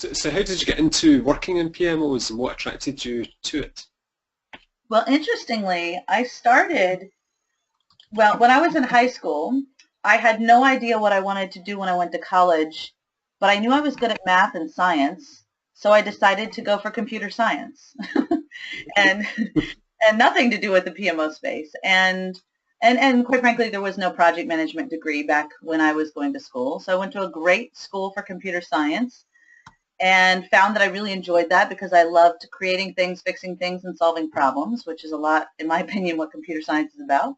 So how did you get into working in PMOs and what attracted you to it? Well, interestingly, I started, well, when I was in high school, I had no idea what I wanted to do when I went to college, but I knew I was good at math and science, so I decided to go for computer science. and and nothing to do with the PMO space. And quite frankly, there was no project management degree back when I was going to school. So I went to a great school for computer science and found that I really enjoyed that because I loved creating things, fixing things, and solving problems, which is a lot, in my opinion, what computer science is about.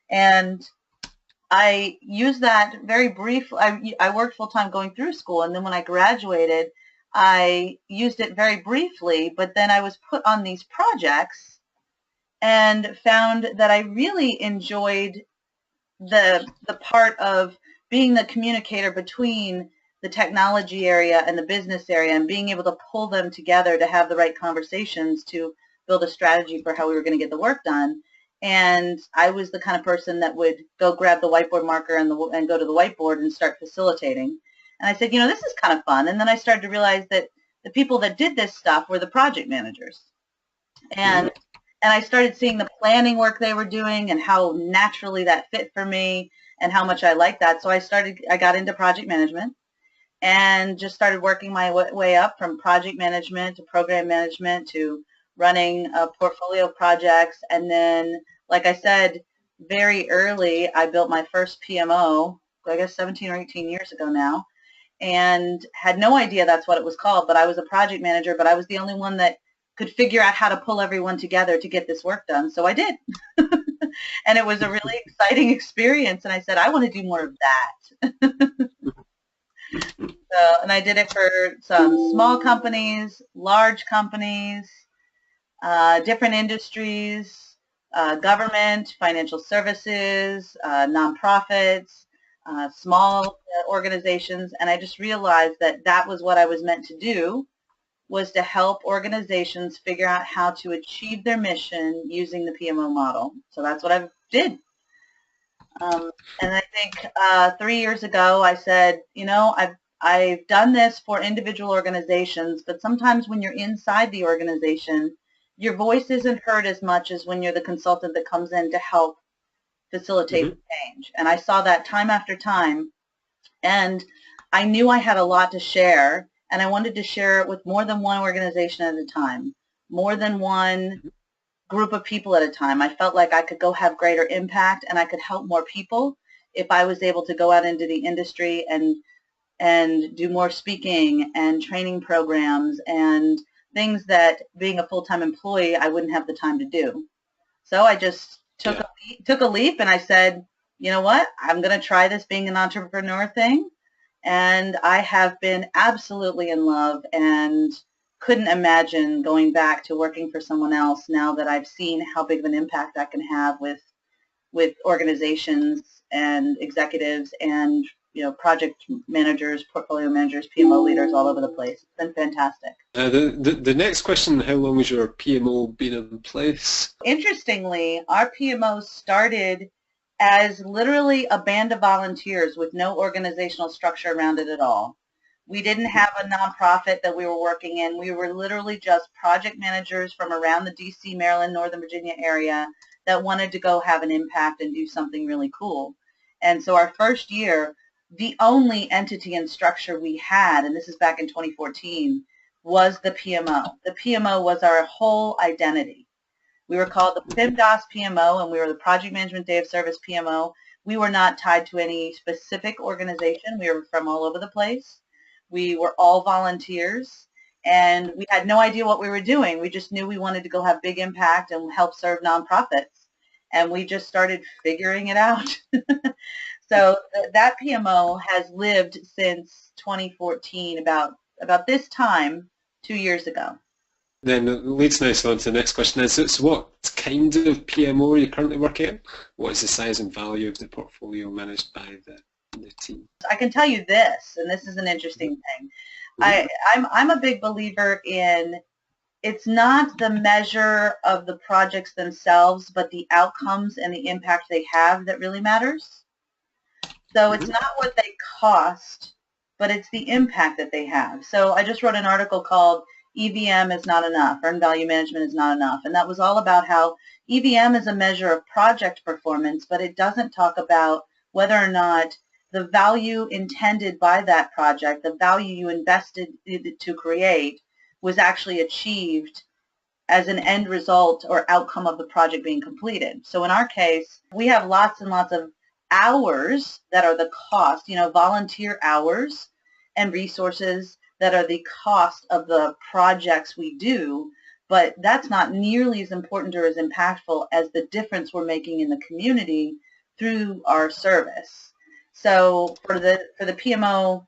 And I used that very briefly. I worked full-time going through school, and then when I graduated, I used it very briefly, but then I was put on these projects and found that I really enjoyed the part of being the communicator between the technology area and the business area and being able to pull them together to have the right conversations to build a strategy for how we were going to get the work done. And I was the kind of person that would go grab the whiteboard marker and go to the whiteboard and start facilitating. And I said, this is kind of fun. And then I started to realize that the people that did this stuff were the project managers. And I started seeing the planning work they were doing and how naturally that fit for me and how much I liked that. So I got into project management and just started working my way up from project management to program management to running a portfolio of projects. And then, like I said, very early, I built my first PMO, I guess 17 or 18 years ago now, and had no idea that's what it was called, but I was a project manager, but I was the only one that could figure out how to pull everyone together to get this work done. So I did. And it was a really exciting experience. And I said, I want to do more of that. And I did it for some small companies, large companies, different industries, government, financial services, nonprofits, small organizations. And I just realized that that was what I was meant to do, was to help organizations figure out how to achieve their mission using the PMO model. So that's what I did. And I think 3 years ago, I said, I've done this for individual organizations, but sometimes when you're inside the organization, your voice isn't heard as much as when you're the consultant that comes in to help facilitate the change. And I saw that time after time. And I knew I had a lot to share. And I wanted to share it with more than one organization at a time, more than one group of people at a time. I felt like I could go have greater impact and I could help more people if I was able to go out into the industry and do more speaking and training programs and things that being a full-time employee I wouldn't have the time to do. So I just took a leap and I said, you know what, I'm going to try this being an entrepreneur thing. And I have been absolutely in love and couldn't imagine going back to working for someone else now that I've seen how big of an impact I can have with organizations and executives and project managers, portfolio managers, PMO leaders all over the place. It's been fantastic. The next question, how long has your PMO been in place? Interestingly, our PMO started as literally a band of volunteers with no organizational structure around it at all. We didn't have a nonprofit that we were working in. We were literally just project managers from around the DC, Maryland, Northern Virginia area that wanted to go have an impact and do something really cool. And so our first year, the only entity and structure we had, and this is back in 2014, was the PMO. The PMO was our whole identity. We were called the PMDOS PMO, and we were the Project Management Day of Service PMO. We were not tied to any specific organization. We were from all over the place. We were all volunteers, and we had no idea what we were doing. We just knew we wanted to go have big impact and help serve nonprofits, and we just started figuring it out. So that PMO has lived since 2014, about this time, 2 years ago. Then it leads nicely on to the next question. So what kind of PMO are you currently working in? What is the size and value of the portfolio managed by the team? I can tell you this, and this is an interesting thing. I'm a big believer in, it's not the measure of the projects themselves, but the outcomes and the impact they have that really matters. So it's not what they cost, but it's the impact that they have. So I just wrote an article called EVM is not enough, Earned Value Management is not enough, and that was all about how EVM is a measure of project performance, but it doesn't talk about whether or not the value intended by that project, the value you invested to create, was actually achieved as an end result or outcome of the project being completed. So in our case, we have lots and lots of hours that are the cost, volunteer hours and resources that are the cost of the projects we do, but that's not nearly as important or as impactful as the difference we're making in the community through our service. So for the PMO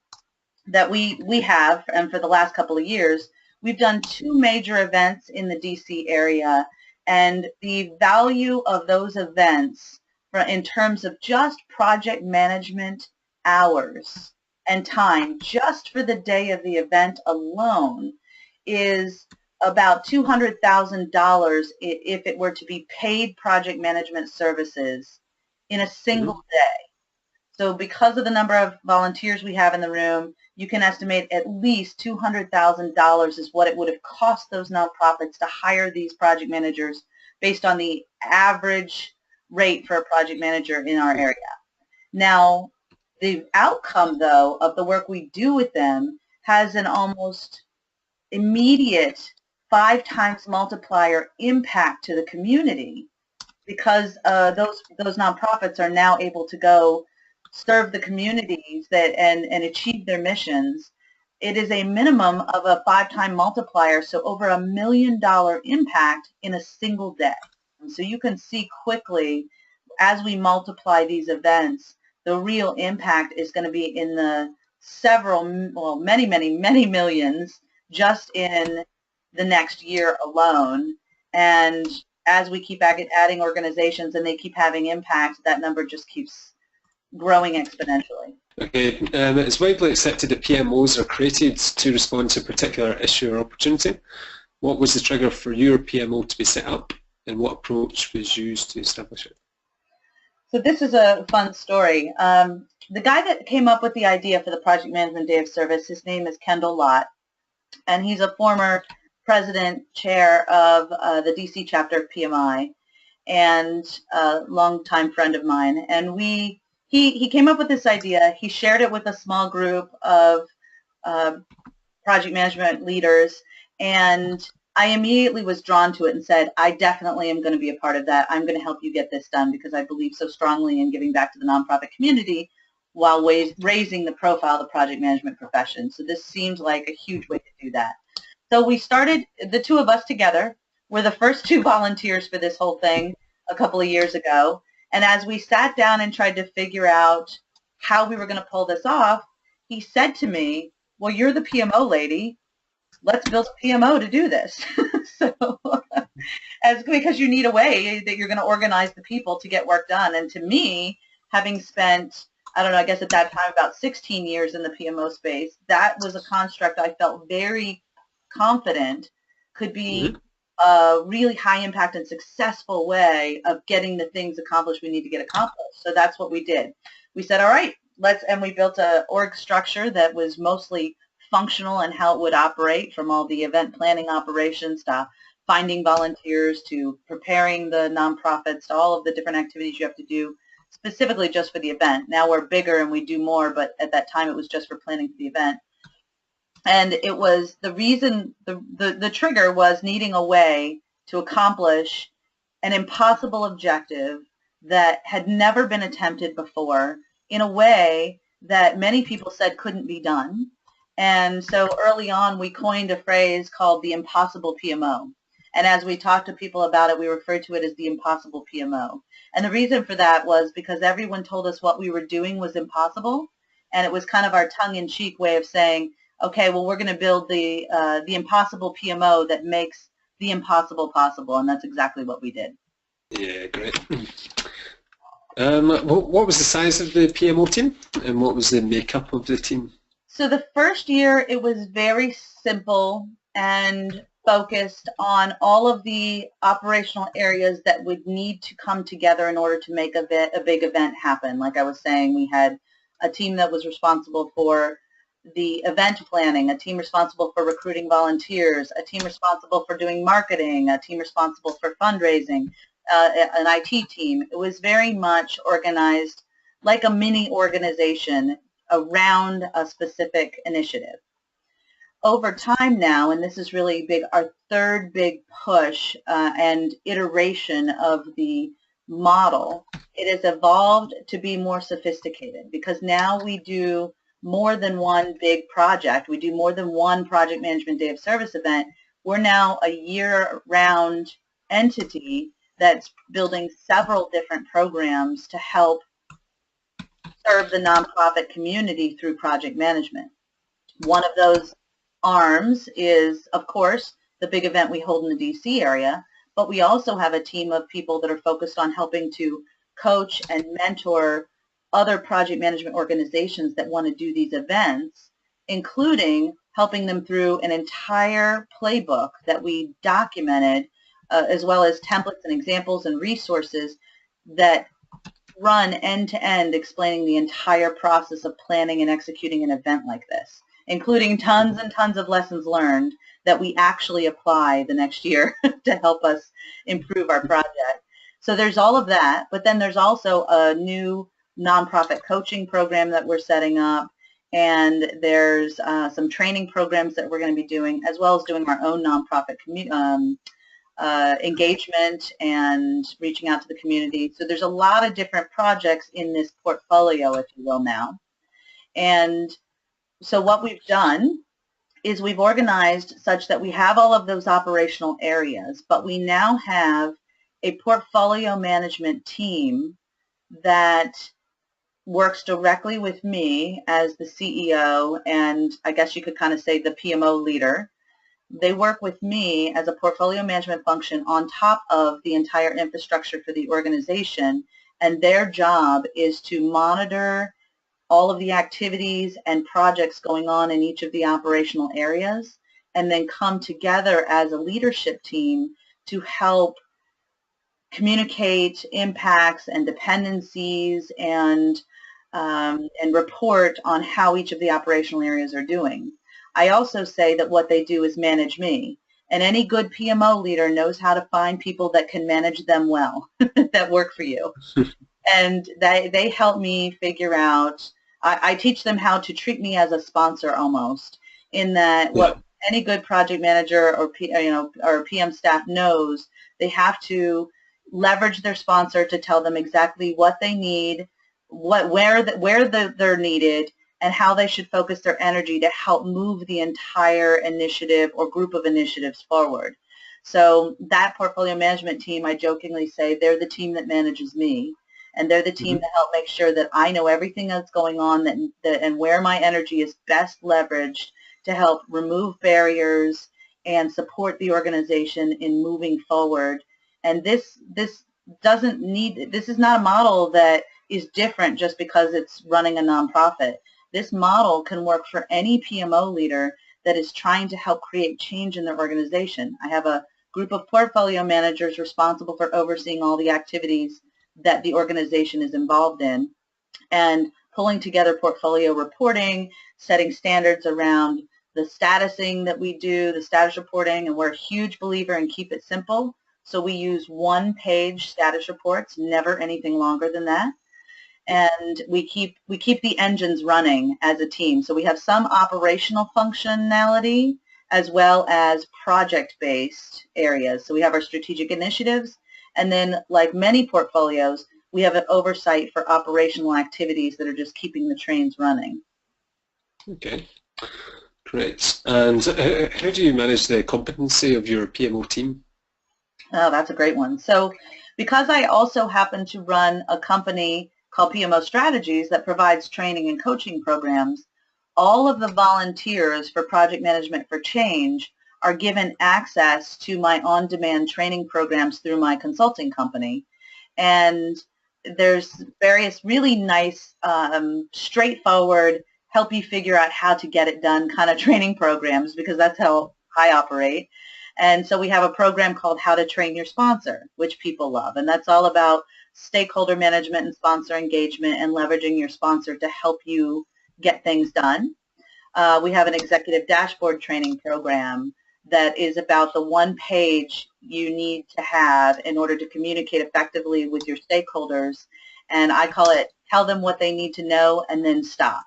that we have, and for the last couple of years, we've done 2 major events in the DC area, and the value of those events in terms of just project management hours and time just for the day of the event alone is about $200,000 if it were to be paid project management services in a single day. So because of the number of volunteers we have in the room, you can estimate at least $200,000 is what it would have cost those nonprofits to hire these project managers based on the average rate for a project manager in our area. Now, the outcome, though, of the work we do with them has an almost immediate 5 times multiplier impact to the community because those nonprofits are now able to go serve the communities and achieve their missions. It is a minimum of a 5-time multiplier, so over $1 million impact in a single day. And so you can see quickly as we multiply these events, the real impact is going to be in the many, many, many millions just in the next year alone. And as we keep adding organizations and they keep having impact, that number just keeps growing exponentially. Okay, it's widely accepted that PMOs are created to respond to a particular issue or opportunity. What was the trigger for your PMO to be set up, and what approach was used to establish it? So this is a fun story. The guy that came up with the idea for the Project Management Day of Service, his name is Kendall Lott, and he's a former president, chair of the DC chapter of PMI, and a longtime friend of mine. And he came up with this idea. He shared it with a small group of project management leaders, and I immediately was drawn to it and said, I definitely am going to be a part of that. I'm going to help you get this done because I believe so strongly in giving back to the nonprofit community while raising the profile of the project management profession. So this seemed like a huge way to do that. So we started, the 2 of us together. We're the first 2 volunteers for this whole thing a couple of years ago. And as we sat down and tried to figure out how we were going to pull this off, he said to me, well, you're the PMO lady. Let's build a PMO to do this. So, because you need a way that you're going to organize the people to get work done. And to me, having spent, I don't know, I guess at that time about 16 years in the PMO space, that was a construct I felt very confident could be a really high impact and successful way of getting the things accomplished we need to get accomplished. So that's what we did. We said, all right, and we built a org structure that was mostly functional and how it would operate, from all the event planning operations to finding volunteers to preparing the nonprofits to all of the different activities you have to do specifically just for the event. Now we're bigger and we do more, but at that time it was just for planning for the event. And it was the reason, the trigger was needing a way to accomplish an impossible objective that had never been attempted before in a way that many people said couldn't be done. And so early on, we coined a phrase called the impossible PMO. And as we talked to people about it, we referred to it as the impossible PMO. And the reason for that was because everyone told us what we were doing was impossible. And it was kind of our tongue-in-cheek way of saying, okay, well, we're going to build the impossible PMO that makes the impossible possible. And that's exactly what we did. Yeah, great. What was the size of the PMO team, and what was the makeup of the team? So the first year, it was very simple and focused on all of the operational areas that would need to come together in order to make a big event happen. Like I was saying, we had a team that was responsible for the event planning, a team responsible for recruiting volunteers, a team responsible for doing marketing, a team responsible for fundraising, an IT team. It was very much organized like a mini organization around a specific initiative. Over time now, and this is really big, our third big push and iteration of the model, it has evolved to be more sophisticated because now we do more than one big project. We do more than one project management day of service event. We're now a year-round entity that's building several different programs to help serve the nonprofit community through project management. One of those arms is, of course, the big event we hold in the DC area, but we also have a team of people that are focused on helping to coach and mentor other project management organizations that want to do these events, including helping them through an entire playbook that we documented, as well as templates and examples and resources that run end-to-end explaining the entire process of planning and executing an event like this, including tons and tons of lessons learned that we actually apply the next year to help us improve our project. So there's all of that, but then there's also a new nonprofit coaching program that we're setting up, and there's some training programs that we're going to be doing, as well as doing our own nonprofit engagement and reaching out to the community. So there's a lot of different projects in this portfolio, if you will, now. And so what we've done is we've organized such that we have all of those operational areas, but we now have a portfolio management team that works directly with me as the CEO, and I guess you could kind of say the PMO leader. They work with me as a portfolio management function on top of the entire infrastructure for the organization, and their job is to monitor all of the activities and projects going on in each of the operational areas, and then come together as a leadership team to help communicate impacts and dependencies and report on how each of the operational areas are doing. I also say that what they do is manage me, and any good PMO leader knows how to find people that can manage them well, that work for you. And they help me figure out, I teach them how to treat me as a sponsor almost, in that what any good project manager or or PM staff knows, they have to leverage their sponsor to tell them exactly what they need, where they're needed, and how they should focus their energy to help move the entire initiative or group of initiatives forward. So that portfolio management team, I jokingly say, they're the team that manages me, and they're the team that help make sure that I know everything that's going on and where my energy is best leveraged to help remove barriers and support the organization in moving forward. And this is not a model that is different just because it's running a nonprofit. This model can work for any PMO leader that is trying to help create change in their organization. I have a group of portfolio managers responsible for overseeing all the activities that the organization is involved in, and pulling together portfolio reporting, setting standards around the statusing that we do, the status reporting, and we're a huge believer in keep it simple. So we use one-page status reports, never anything longer than that. And we keep the engines running as a team. So we have some operational functionality as well as project-based areas. So we have our strategic initiatives, and then like many portfolios, we have an oversight for operational activities that are just keeping the trains running. Okay, great. And how do you manage the competency of your PMO team? Oh, that's a great one. So because I also happen to run a company called PMO Strategies that provides training and coaching programs, all of the volunteers for Project Management for Change are given access to my on-demand training programs through my consulting company. And there's various really nice, straightforward, help you figure out how to get it done kind of training programs, because that's how I operate. And so we have a program called How to Train Your Sponsor, which people love. And that's all about stakeholder management and sponsor engagement and leveraging your sponsor to help you get things done. We have an executive dashboard training program that is about the one page you need to have in order to communicate effectively with your stakeholders. And I call it, tell them what they need to know and then stop.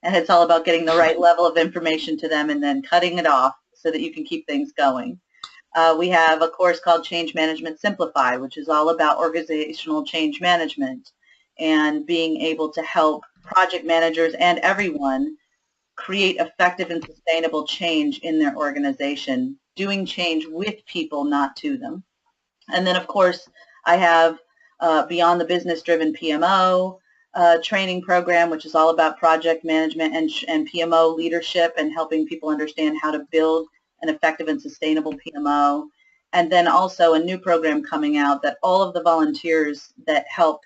And it's all about getting the right level of information to them and then cutting it off so that you can keep things going. We have a course called Change Management Simplified, which is all about organizational change management and being able to help project managers and everyone create effective and sustainable change in their organization, doing change with people, not to them. And then, of course, I have Beyond the Business-Driven PMO training program, which is all about project management and PMO leadership and helping people understand how to build an effective and sustainable PMO. And then also a new program coming out that all of the volunteers that help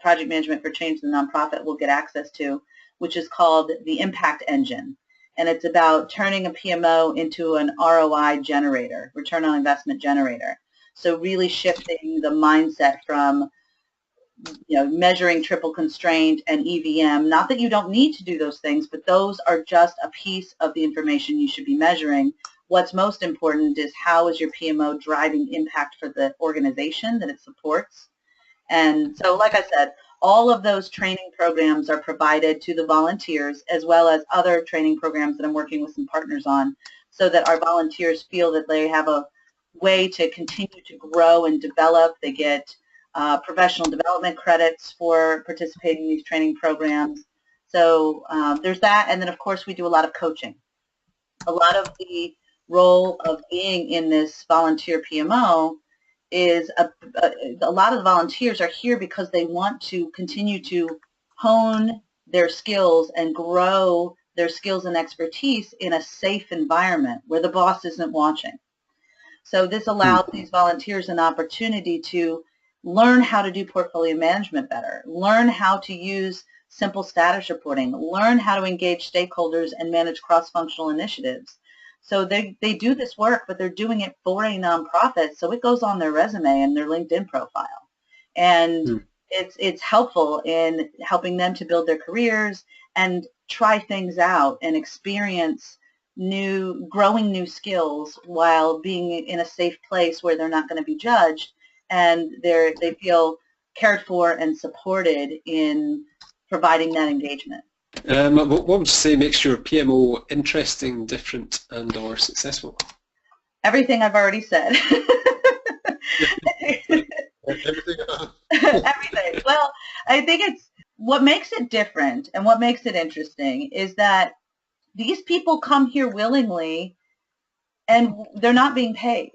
Project Management for Change, the nonprofit, will get access to, which is called the Impact Engine. And it's about turning a PMO into an ROI generator, return on investment generator. So really shifting the mindset from measuring triple constraint and EVM, not that you don't need to do those things, but those are just a piece of the information you should be measuring. What's most important is how is your PMO driving impact for the organization that it supports. And so, like I said, all of those training programs are provided to the volunteers, as well as other training programs that I'm working with some partners on, so that our volunteers feel that they have a way to continue to grow and develop. They get professional development credits for participating in these training programs. So there's that. And then, of course, we do a lot of coaching. A lot of the role of being in this volunteer PMO is a lot of the volunteers are here because they want to continue to hone their skills and grow their skills and expertise in a safe environment where the boss isn't watching. So this allows these volunteers an opportunity to learn how to do portfolio management better, learn how to use simple status reporting, learn how to engage stakeholders and manage cross-functional initiatives. So they do this work, but they're doing it for a nonprofit, so it goes on their resume and their LinkedIn profile. And it's helpful in helping them to build their careers and try things out and experience growing new skills while being in a safe place where they're not going to be judged, and they feel cared for and supported in providing that engagement. What would you say makes your PMO interesting, different, and or successful? Everything I've already said. Everything. Everything. Well, I think it's what makes it different and what makes it interesting is that these people come here willingly and they're not being paid.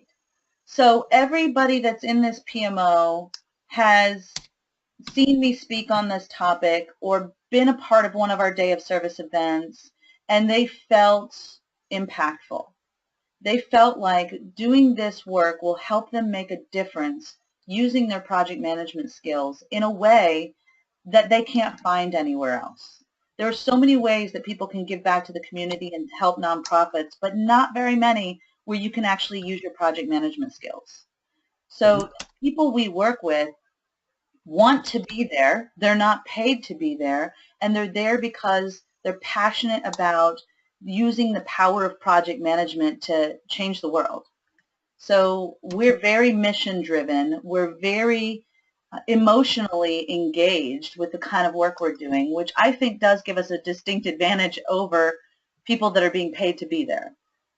So everybody that's in this PMO has seen me speak on this topic or been a part of one of our day of service events, and they felt impactful. They felt like doing this work will help them make a difference using their project management skills in a way that they can't find anywhere else. There are so many ways that people can give back to the community and help nonprofits, but not very many where you can actually use your project management skills. So people we work with want to be there. They're not paid to be there, and they're there because they're passionate about using the power of project management to change the world. So we're very mission driven. We're very emotionally engaged with the kind of work we're doing, which I think does give us a distinct advantage over people that are being paid to be there,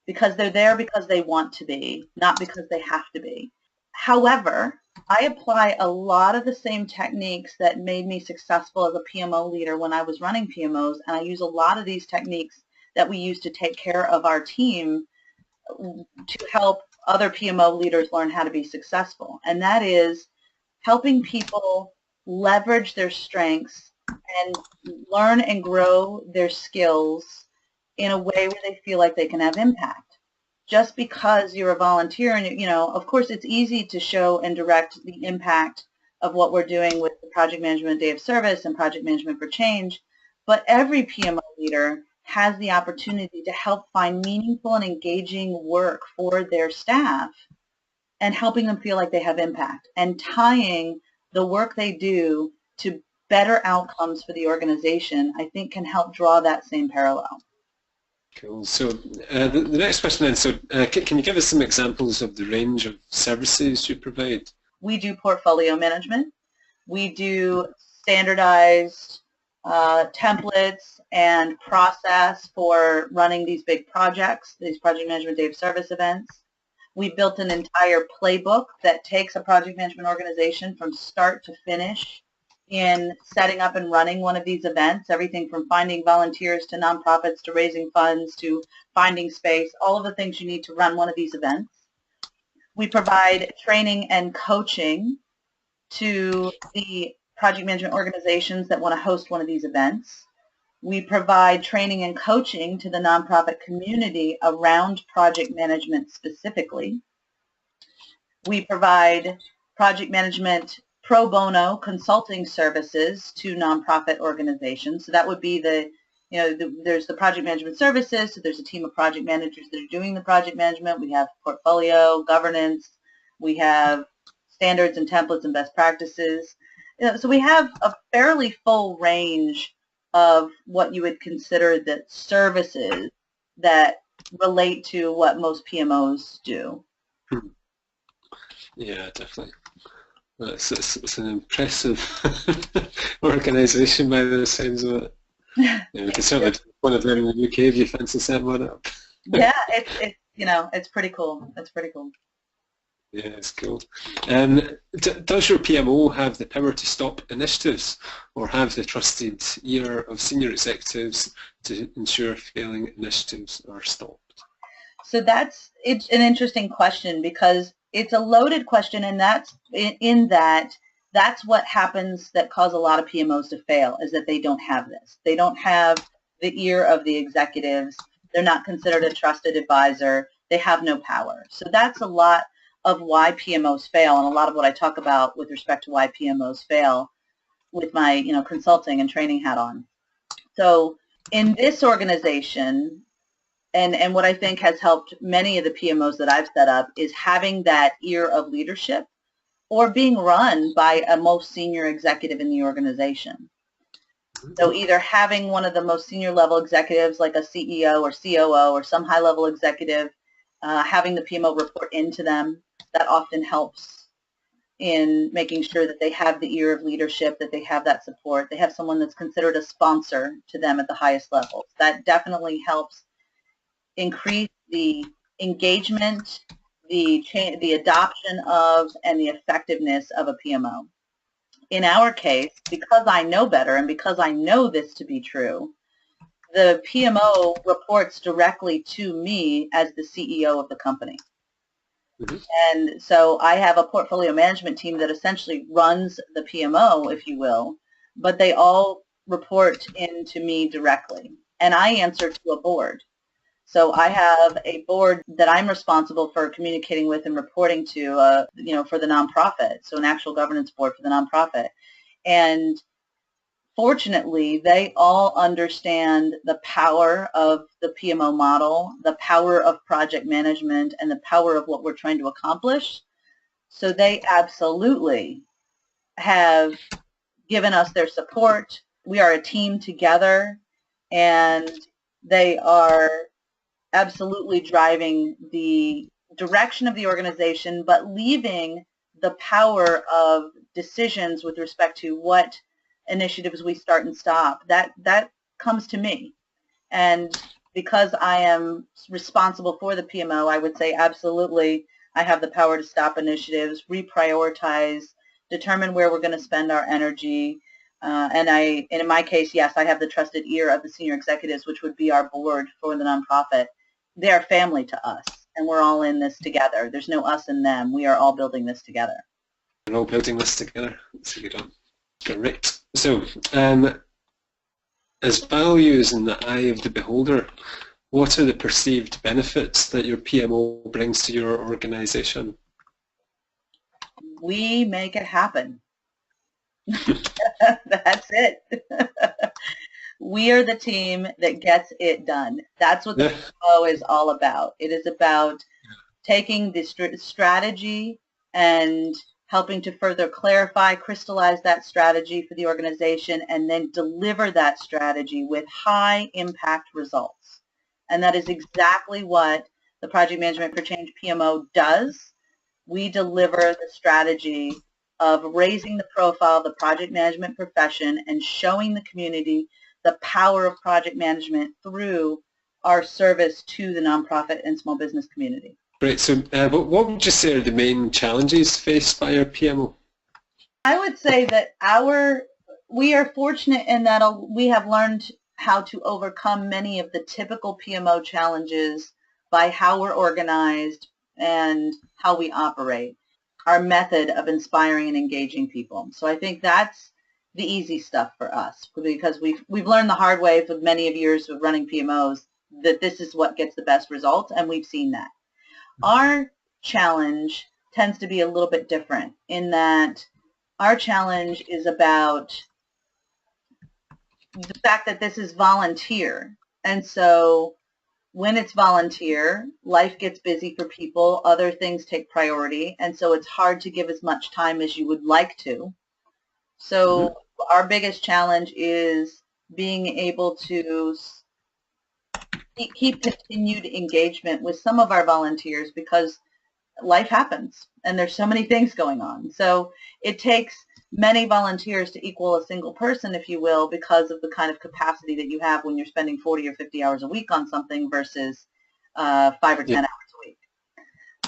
because they're there because they want to be, not because they have to be. However, I apply a lot of the same techniques that made me successful as a PMO leader when I was running PMOs, and I use a lot of these techniques that we use to take care of our team to help other PMO leaders learn how to be successful. And that is helping people leverage their strengths and learn and grow their skills in a way where they feel like they can have impact. Just because you're a volunteer, and of course it's easy to show and direct the impact of what we're doing with the Project Management Day of Service and Project Management for Change, but every PMO leader has the opportunity to help find meaningful and engaging work for their staff and helping them feel like they have impact and tying the work they do to better outcomes for the organization, I think can help draw that same parallel. Cool. So the next question then, so can you give us some examples of the range of services you provide? We do portfolio management. We do standardized templates and process for running these big projects, these project management day of service events. We built an entire playbook that takes a project management organization from start to finish in setting up and running one of these events, everything from finding volunteers to nonprofits to raising funds to finding space, all of the things you need to run one of these events. We provide training and coaching to the project management organizations that want to host one of these events. We provide training and coaching to the nonprofit community around project management specifically. We provide project management pro bono consulting services to nonprofit organizations. So that would be there's the project management services, so there's a team of project managers that are doing the project management. We have portfolio, governance, we have standards and templates and best practices. So we have a fairly full range of what you would consider the services that relate to what most PMOs do. Yeah, definitely. It's an impressive organisation by the sounds of it. Yeah, we can certainly do one of them in the UK if you fancy setting one up. Yeah, it's pretty cool. It's pretty cool. Yeah, it's cool. Does your PMO have the power to stop initiatives or have the trusted ear of senior executives to ensure failing initiatives are stopped? So it's an interesting question because it's a loaded question, and that's what happens that cause a lot of PMOs to fail, is that they don't have this. They don't have the ear of the executives. They're not considered a trusted advisor. They have no power. So that's a lot of why PMOs fail, and a lot of what I talk about with respect to why PMOs fail with my consulting and training hat on. So in this organization, and what I think has helped many of the PMOs that I've set up is having that ear of leadership or being run by a most senior executive in the organization. So either having one of the most senior level executives like a CEO or COO or some high level executive, having the PMO report into them, that often helps in making sure that they have the ear of leadership, that they have that support. They have someone that's considered a sponsor to them at the highest levels. That definitely helps increase the engagement, the adoption of, and the effectiveness of a PMO. In our case, because I know better and because I know this to be true, the PMO reports directly to me as the CEO of the company. Mm-hmm. And so I have a portfolio management team that essentially runs the PMO, if you will, but they all report into me directly. And I answer to a board. So I have a board that I'm responsible for communicating with and reporting to, for the nonprofit, so an actual governance board for the nonprofit. And fortunately, they all understand the power of the PMO model, the power of project management, and the power of what we're trying to accomplish. So they absolutely have given us their support. We are a team together, and they are absolutely driving the direction of the organization, but leaving the power of decisions with respect to what initiatives we start and stop. That comes to me. And because I am responsible for the PMO, I would say absolutely I have the power to stop initiatives, reprioritize, determine where we're going to spend our energy. And in my case, yes, I have the trusted ear of the senior executives, which would be our board for the nonprofit. They're family to us, and we're all in this together. There's no us and them. We are all building this together. We're all building this together. That's a good one. Great. So, as values in the eye of the beholder, what are the perceived benefits that your PMO brings to your organization? We make it happen. That's it. We are the team that gets it done. That's what the PMO is all about. It is about taking the strategy and helping to further clarify, crystallize that strategy for the organization, and then deliver that strategy with high impact results. And that is exactly what the Project Management for Change PMO does. We deliver the strategy of raising the profile of the project management profession and showing the community the power of project management through our service to the nonprofit and small business community. Great. So what would you say are the main challenges faced by our PMO? I would say that we are fortunate in that we have learned how to overcome many of the typical PMO challenges by how we're organized and how we operate, our method of inspiring and engaging people. So I think that's the easy stuff for us, because we've learned the hard way for many of years of running PMOs that this is what gets the best results, and we've seen that. Our challenge tends to be a little bit different in that our challenge is about the fact that this is volunteer. And so when it's volunteer, life gets busy for people, other things take priority, and so it's hard to give as much time as you would like to. So our biggest challenge is being able to keep continued engagement with some of our volunteers, because life happens and there's so many things going on. So it takes many volunteers to equal a single person, if you will, because of the kind of capacity that you have when you're spending 40 or 50 hours a week on something versus 5 or 10 hours a week.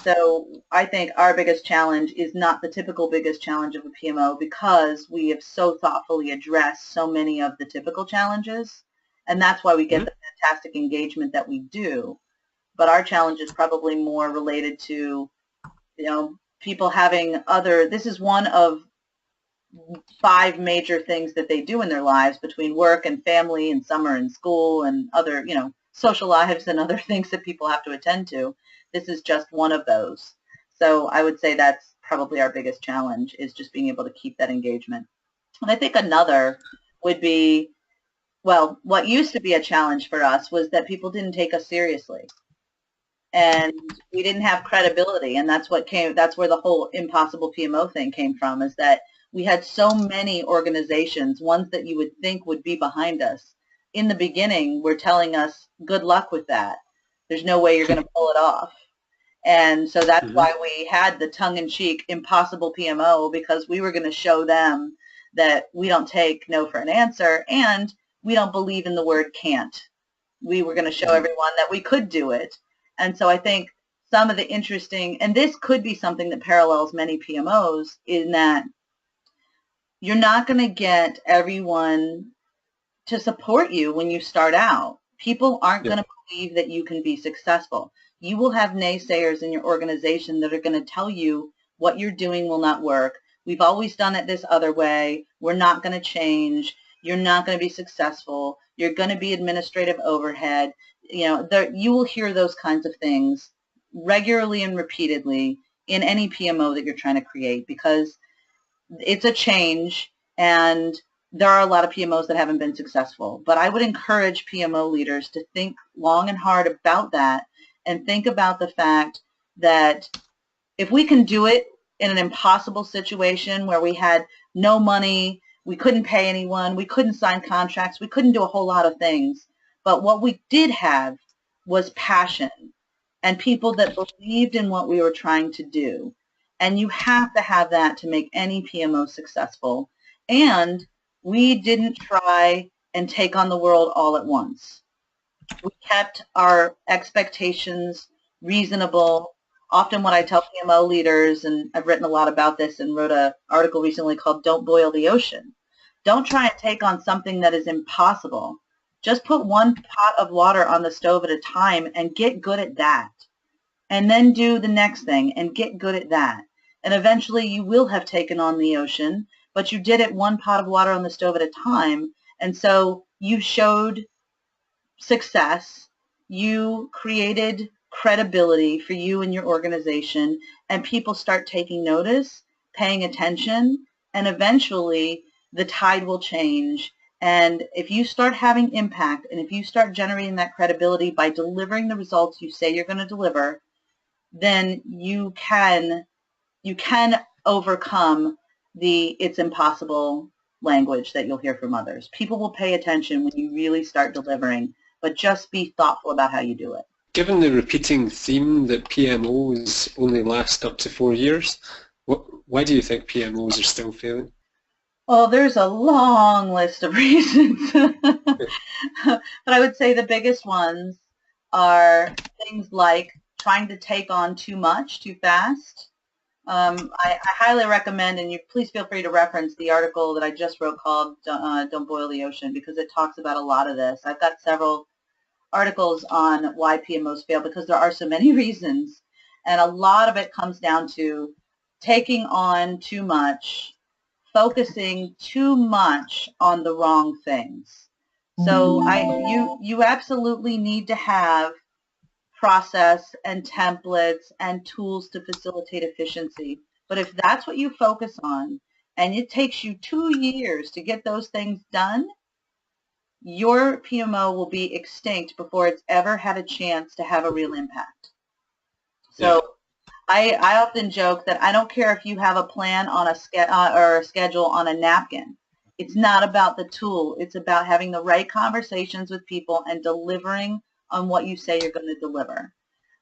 So I think our biggest challenge is not the typical biggest challenge of a PMO, because we have so thoughtfully addressed so many of the typical challenges, and that's why we get the fantastic engagement that we do. But our challenge is probably more related to, people having this is one of 5 major things that they do in their lives between work and family and summer and school and other, social lives and other things that people have to attend to. This is just one of those. So I would say that's probably our biggest challenge, is just being able to keep that engagement. And I think another would be, well, what used to be a challenge for us was that people didn't take us seriously. And we didn't have credibility, and that's where the whole impossible PMO thing came from, is that we had so many organizations, ones that you would think would be behind us. In the beginning, were telling us, good luck with that. There's no way you're going to pull it off. And so that's why we had the tongue-in-cheek impossible PMO, because we were going to show them that we don't take no for an answer, and we don't believe in the word can't. We were going to show everyone that we could do it. And so I think some of the interesting, and this could be something that parallels many PMOs, in that you're not going to get everyone to support you when you start out. People aren't going to believe that you can be successful. You will have naysayers in your organization that are going to tell you what you're doing will not work. We've always done it this other way. We're not going to change. You're not going to be successful. You're going to be administrative overhead. You will hear those kinds of things regularly and repeatedly in any PMO that you're trying to create, because it's a change, and there are a lot of PMOs that haven't been successful. But I would encourage PMO leaders to think long and hard about that, and think about the fact that if we can do it in an impossible situation where we had no money, we couldn't pay anyone, we couldn't sign contracts, we couldn't do a whole lot of things, but what we did have was passion and people that believed in what we were trying to do. And you have to have that to make any PMO successful. And we didn't try and take on the world all at once. We kept our expectations reasonable. Often what I tell PMO leaders, and I've written a lot about this and wrote an article recently called "Don't Boil the Ocean." Don't try and take on something that is impossible. Just put one pot of water on the stove at a time and get good at that. And then do the next thing and get good at that. And eventually you will have taken on the ocean, but you did it one pot of water on the stove at a time. And so you showed success. You created credibility for you and your organization, and people start taking notice, paying attention, and eventually the tide will change. And if you start having impact, and if you start generating that credibility by delivering the results you say you're going to deliver, then you can overcome the "it's impossible" language that you'll hear from others. People will pay attention when you really start delivering, but just be thoughtful about how you do it. Given the repeating theme that PMOs only last up to 4 years, why do you think PMOs are still failing? Well, there's a long list of reasons, but I would say the biggest ones are things like trying to take on too much too fast. I highly recommend, and you please feel free to reference the article that I just wrote called Don't Boil the Ocean, because it talks about a lot of this. I've got several articles on why PMOs fail because there are so many reasons, and a lot of it comes down to taking on too much, focusing too much on the wrong things. So you absolutely need to have process and templates and tools to facilitate efficiency. But if that's what you focus on and it takes you 2 years to get those things done, your PMO will be extinct before it's ever had a chance to have a real impact. So I often joke that I don't care if you have a plan on or a schedule on a napkin. It's not about the tool. It's about having the right conversations with people and delivering on what you say you're going to deliver.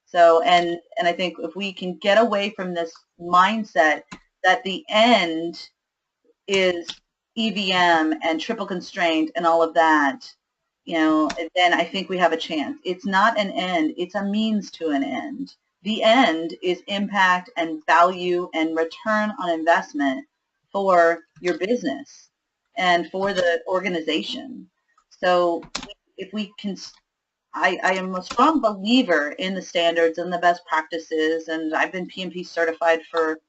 So, and I think if we can get away from this mindset that the end is EVM and triple constraint and all of that, then I think we have a chance. It's not an end. It's a means to an end. The end is impact and value and return on investment for your business and for the organization. So if we can, I am a strong believer in the standards and the best practices, and I've been PMP certified for,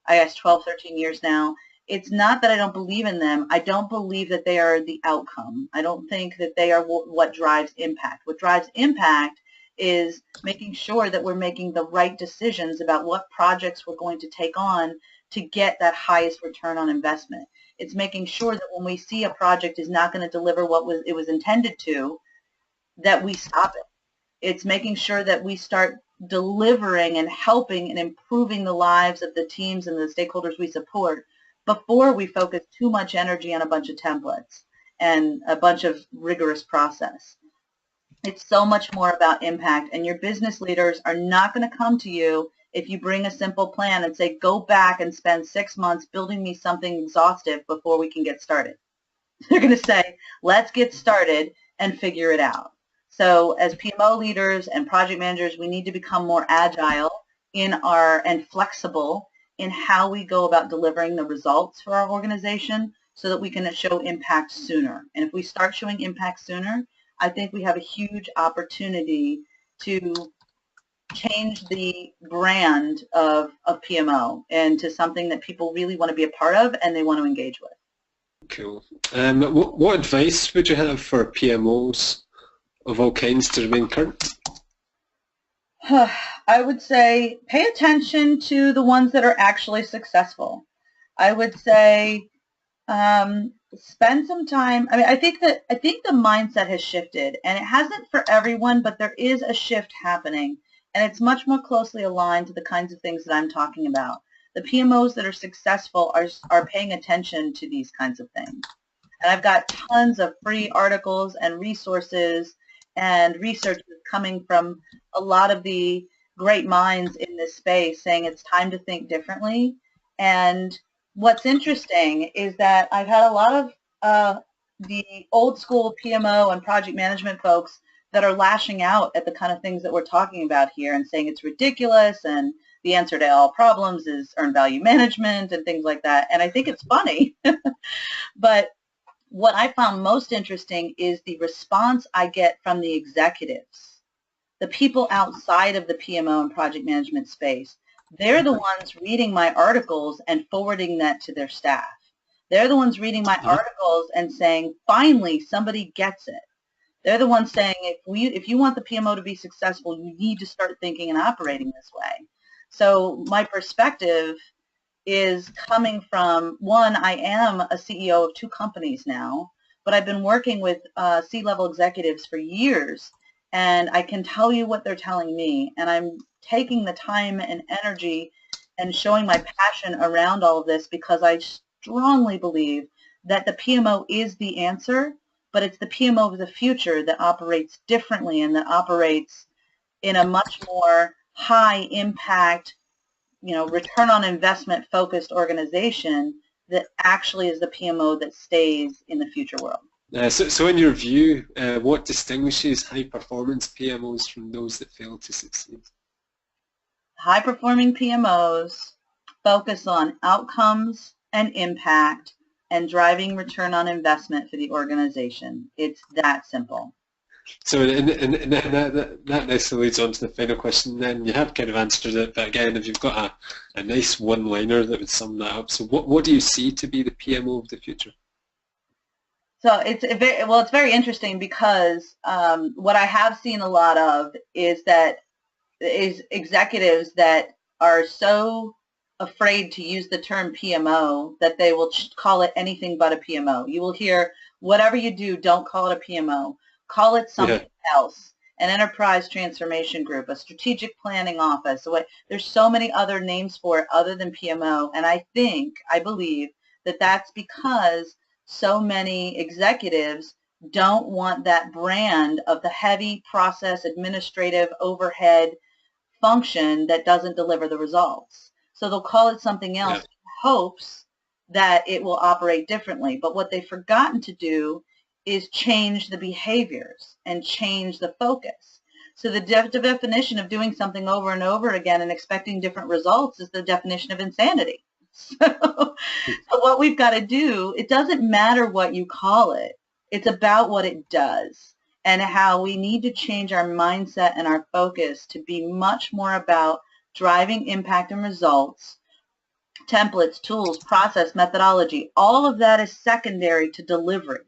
I guess, 12, 13 years now. It's not that I don't believe in them. I don't believe that they are the outcome. I don't think that they are what drives impact. What drives impact is making sure that we're making the right decisions about what projects we're going to take on to get that highest return on investment. It's making sure that when we see a project is not going to deliver what it was intended to, that we stop it. It's making sure that we start delivering and helping and improving the lives of the teams and the stakeholders we support before we focus too much energy on a bunch of templates and a bunch of rigorous process. It's so much more about impact, and your business leaders are not going to come to you if you bring a simple plan and say, go back and spend 6 months building me something exhaustive before we can get started. They're going to say, let's get started and figure it out. So as PMO leaders and project managers, we need to become more agile and flexible in how we go about delivering the results for our organization so that we can show impact sooner. And if we start showing impact sooner, I think we have a huge opportunity to change the brand of PMO into something that people really want to be a part of and they want to engage with. Cool. What advice would you have for PMOs of all kinds to remain current? I would say pay attention to the ones that are actually successful. I would say spend some time. I mean, I think the mindset has shifted, and it hasn't for everyone, but there is a shift happening, and it's much more closely aligned to the kinds of things that I'm talking about. The PMOs that are successful are paying attention to these kinds of things. And I've got tons of free articles and resources and research coming from a lot of the great minds in this space saying it's time to think differently. And what's interesting is that I've had a lot of the old school PMO and project management folks that are lashing out at the kind of things that we're talking about here and saying it's ridiculous and the answer to all problems is earned value management and things like that. And I think it's funny. But what I found most interesting is the response I get from the executives, the people outside of the PMO and project management space. They're the ones reading my articles and forwarding that to their staff. They're the ones reading my articles and saying, finally, somebody gets it. They're the ones saying, if you want the PMO to be successful, you need to start thinking and operating this way. So my perspective is coming from, one, I am a CEO of 2 companies now, but I've been working with C-level executives for years, and I can tell you what they're telling me, and I'm taking the time and energy and showing my passion around all of this because I strongly believe that the PMO is the answer, but it's the PMO of the future that operates differently and that operates in a much more high impact, return on investment focused organization that actually is the PMO that stays in the future world. So in your view, what distinguishes high-performance PMOs from those that fail to succeed? High-performing PMOs focus on outcomes and impact and driving return on investment for the organization. It's that simple. So and that nicely leads on to the final question then. You have kind of answered it, but again, if you've got a nice one-liner that would sum that up. So what do you see to be the PMO of the future? So it's very interesting because what I have seen a lot of is executives that are so afraid to use the term PMO that they will call it anything but a PMO. You will hear, whatever you do, don't call it a PMO. Call it something else, an enterprise transformation group, a strategic planning office. There's so many other names for it other than PMO, and I believe that that's because so many executives don't want that brand of the heavy process administrative overhead function that doesn't deliver the results. So they'll call it something else in hopes that it will operate differently. But what they've forgotten to do is change the behaviors and change the focus. So the definition of doing something over and over again and expecting different results is the definition of insanity. So what we've got to do, it doesn't matter what you call it. It's about what it does and how we need to change our mindset and our focus to be much more about driving impact and results, templates, tools, process, methodology. All of that is secondary to delivery.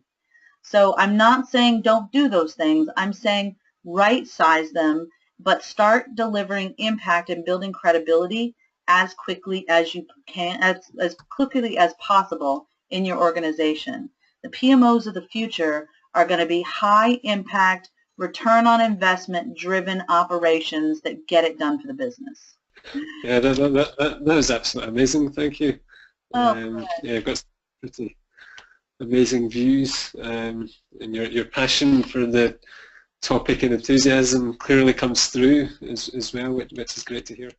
So I'm not saying don't do those things. I'm saying right-size them, but start delivering impact and building credibility as quickly as you can, as quickly as possible in your organization. The PMOs of the future are going to be high impact, return on investment driven operations that get it done for the business. Yeah, that was absolutely amazing. Thank you. Oh, yeah, I've got some pretty amazing views, and your passion for the topic and enthusiasm clearly comes through as well, which is great to hear.